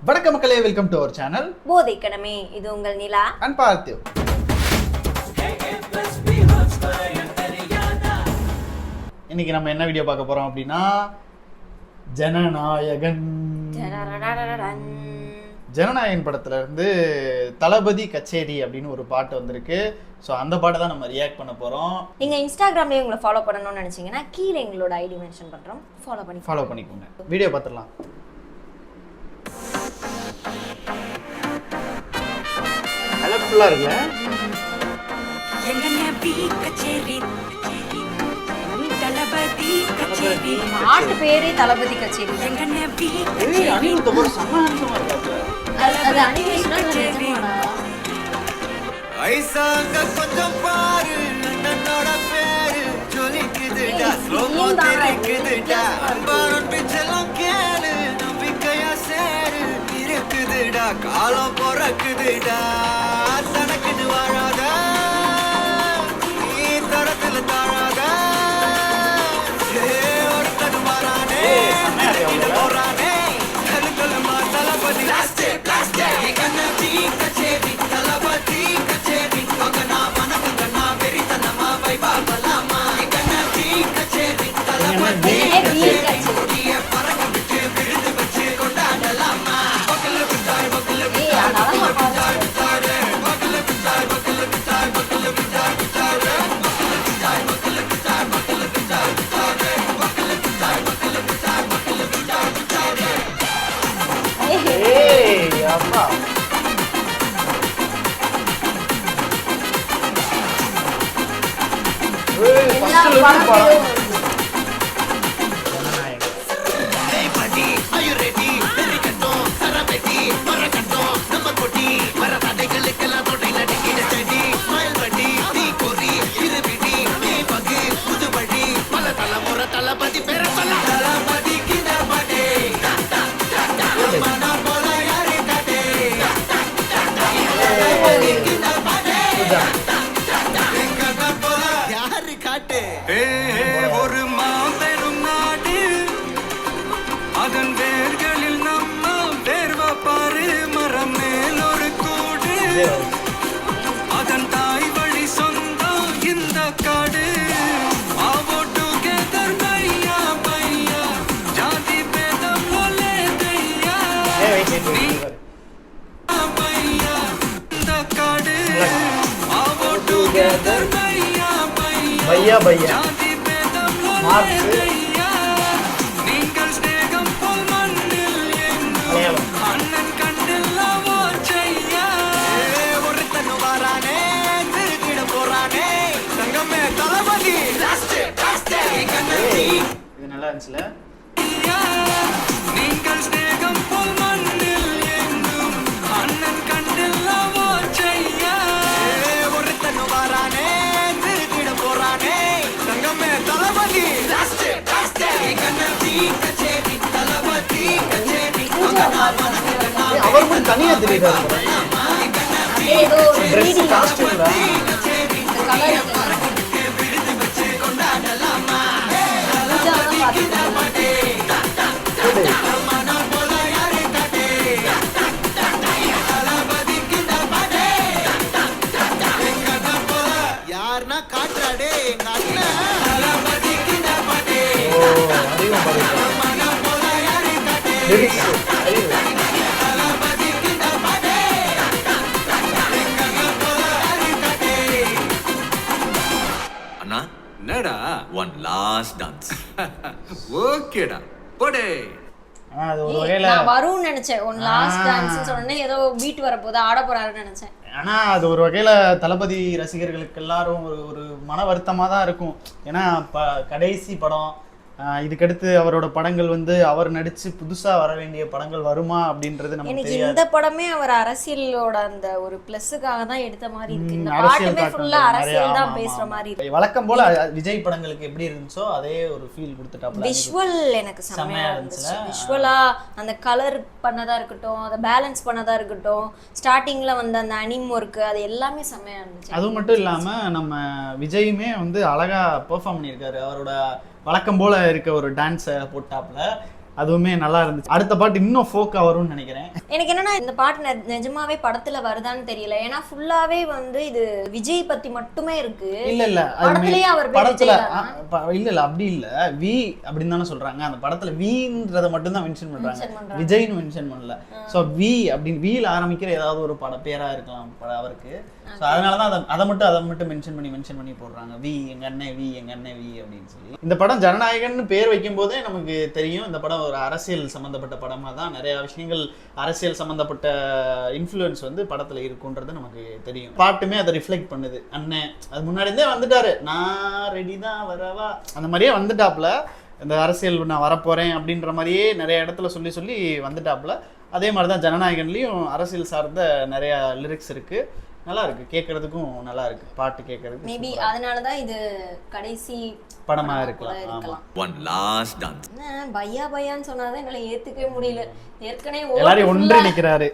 வணக்கம் மக்களே, welcome to our channel போதை கடமை. இது உங்கள் நிலா அண்ட் பார்த்திவ். இன்னைக்கு நம்ம என்ன வீடியோ பார்க்க போறோம் அப்படின்னா ஜனநாயகன். ஜனநாயகன் படத்துல இருந்து தளபதி கச்சேரி அப்படின்னு ஒரு பாட்டு வந்திருக்கு. ஸோ அந்த பாட்டை தான் நம்ம ரியாக்ட் பண்ண போறோம். நீங்க இன்ஸ்டாகிராம்லயே உங்களை ஃபாலோ பண்ணணும்னு நினைச்சீங்கன்னா கீழே எங்களோட ஐடி மென்ஷன் பண்றோம், ஃபாலோ பண்ணிக்கோங்க. வீடியோ பார்த்துடலாம். கலர்ஃபுல்லா இருக்குல்ல? பாட்டு பேரே தளபதி கச்சேரி. அது அனிமேஷனா நிஜமாடா? ஐசாங்க கொஞ்சம் பாரு, நன்னோட பேரு ஜொலிக்குதுடா, ஸ்லோமோ தெரிக்குதுடா, அன்பாரன் பிச்செல்லாம் கேளு, நம்பிக்கையா சேரு, இருக்குதுடா, காலம் பொறக்குதுடா, தனக்குன்னு வாழாத, நீ தரத்துல தாழாத, ஒருத்தன் வரானே, போறானே, கழுக்கலமா தளபதி லாஸ்டே பிளாஸ்டே, கண்ணாச்சி கச்சேரி தளபதி கச்சேரி, மகனா மனக்கண்ணா வெறித்தனமா வைபாபலாமா, கண்ணாச்சி கச்சேரி தளபதி கச்சேரி, பறக்க விட்டு விழுந்து வச்சு கொண்டாடலாமா, பக்கல விட்டாய் பக்கல விட்டாய் பக்கல விட்டாய் பக்கல விட்டாய் பக்கல விட்டாய் பக்கல விட்டாய் பக்கல விட்டாய் பக்கல விட்டாய் பக்கல விட்டாய் பக்கல விட்டாய் பக்கல விட்டாய் பக்கல விட்டாய். ஏய் அப்பா, ஒரு மாபெரும் நாடு, அதன் வேர்களில் நம்ம வேர்வ பாரு, மரம் மேல் ஒரு கூடு, அதன் தாய் வழி சொந்தம் இந்த காடு, ஆவோ டுகெதர் பையா பையா, ஜாதி பேதம் ஒலே தையா பையா, இந்த காடு, ஆவோ டுகெதர் பையா பையா பையா ஜாதி பேதம் ஒலே மார்க்ஸ் தையா, நீங்கள் ஸ்நேகம் போல் மண்ணில் எங்கும் மலையாளம். அண்ணன் கண்டில்லாவோ செய்யா, ஒருத்தன் வாரானே, திருத்திட போறானே, தங்கமே தளபதி லாஸ்ட் லாஸ்ட் கண்ணாச்சி இது நல்லா இருந்துச்சுல? ஐயா, நீங்கள் ஸ்நேகம் போல் மண்ணில் எங்கும் அண்ணன் கண்டில்லாவோ செய்யா, ஒருத்தன் வாரானே, திருத்திட போறானே, தங்கமே தளபதி லாஸ்ட் லாஸ்ட் கண்ணாச்சி கச்சேரி தளபதி கச்சேரி, அவர் மட்டும் தனியா தெரியுறாரு. ஏதோ ஒரு ட்ரெஸ் video. காஸ்டியூம்ல இந்த colour யாருன்னா காட்டுறாடே எங்க அண்ணன் தளபதி கிட்ட பாட்டே, அதிகம் பாருங்க. Lyrics, அறிவு. தளபதி கிட்ட பாட்டே, அண்ணா என்னடா ஒன் லாஸ்ட் டான்ஸ் ஓகேடா போடே. அது ஒரு வகையில நான் வரும்னு நினைச்சேன். ஒன் லாஸ்ட் டான்ஸ் சொன்னே ஏதோ பீட் வரப்போதா ஆட போறாருன்னு நினைச்சேன். ஆனா அது ஒரு வகையில தளபதி ரசிகர்களுக்கு எல்லாரும் ஒரு ஒரு மன வருத்தமா தான் இருக்கும். ஏன்னா கடைசி படம், இதுக்கடுத்து அவரோட படங்கள் வந்து அவர் நடிச்சு புதுசா வர வேண்டிய படங்கள் வருமா அப்படின்றது நமக்கு எனக்கு தெரியாது. இந்த படமே அவர் அரசியலோட அந்த ஒரு பிளஸ்ஸுக்காக தான் எடுத்த மாதிரி இருக்கு. இந்த அரசியல் பாட்டுமே ஃபுல்லா தாக்கம் அரசியல் நிறைய, தான் ஆமா, பேசுற ஆமா. மாதிரி இருக்கு. வழக்கம் போல விஜய் படங்களுக்கு எப்படி இருந்துச்சோ அதே ஒரு ஃபீல் கொடுத்துட்டாப்ல. விஷுவல் எனக்கு செம்மையா செம்மையா இருந்துச்சு. இருந்துச்சுல? விஷுவலா அந்த கலர் பண்ணதா இருக்கட்டும், அதை பேலன்ஸ் பண்ணதா இருக்கட்டும், ஸ்டார்டிங்ல வந்த அந்த அனிம் ஒர்க், அது எல்லாமே செம்மையா இருந்துச்சு. அது மட்டும் இல்லாம நம்ம விஜயுமே வந்து அழகா பெர்ஃபார்ம் பண்ணியிருக்காரு. அவரோட வழக்கம் போல இருக்க ஒரு டான்ஸை போட்டாப்ல. அதுவுமே நல்லா இருந்துச்சு. அடுத்த பாட்டு இன்னும் ஃபோக்கா வரும்னு நினைக்கிறேன். எனக்கு என்னன்னா இந்த பாட்டு நிஜமாவே படத்துல வருதான்னு தெரியல. ஏன்னா ஃபுல்லாவே வந்து இது விஜய் பத்தி மட்டுமே இருக்கு. இல்ல படத்துலயே அவர் பேர் படத்துல விஜய் தானா? இல்ல அப்படி இல்ல, வி அப்படின்னு தானே சொல்றாங்க. அந்த படத்துல வின்றத மட்டும் தான் மென்ஷன் பண்றாங்க, Mention பண்றாங்க. விஜய்னு மென்ஷன் பண்ணல. சோ வி அப்படின்னு வீல ஆரம்பிக்கிற ஏதாவது ஒரு பேரா இருக்கலாம் அவருக்கு. ஸோ அதனாலதான் அதை மட்டும் மென்ஷன் பண்ணி போடுறாங்க. வி எங்க அண்ணன் வி அப்படின்னு சொல்லி. இந்த படம் ஜனநாயகன் பேர் வைக்கும் போதே நமக்கு தெரியும் இந்த படம் ஒரு அரசியல் சம்பந்தப்பட்ட படமா தான். நிறைய விஷயங்கள் அரசியல் சம்பந்தப்பட்ட இன்ஃப்ளூயன்ஸ் வந்து படத்துல இருக்குன்றது நமக்கு தெரியும். பாட்டுமே அதை ரிஃப்ளெக்ட் பண்ணுது. அண்ணன் அது முன்னாடி இருந்தே வந்துட்டாரு, நான் ரெடி தான் வரவா அந்த மாதிரியே வந்துட்டாப்ல. இந்த அரசியல் நான் வரப்போறேன் அப்படின்ற மாதிரியே நிறைய இடத்துல சொல்லி வந்துட்டாப்ல. அதே மாதிரி தான் ஜனநாயகன்லயும் அரசியல் சார்ந்த நிறைய லிரிக்ஸ் இருக்கு. நல்லா இருக்கு, கேட்கறதுக்கும் நல்லா இருக்கு, பாட்டு கேட்கறதுக்கு. மேபி அதனாலதான் இது கடைசி படமா இருக்கலாம். One last dance. பையான்னு சொன்னாதான் என்னால ஏத்துக்கவே முடியல. ஏற்கனவே எல்லாரையும் ஒன்று நிக்கிறாரு.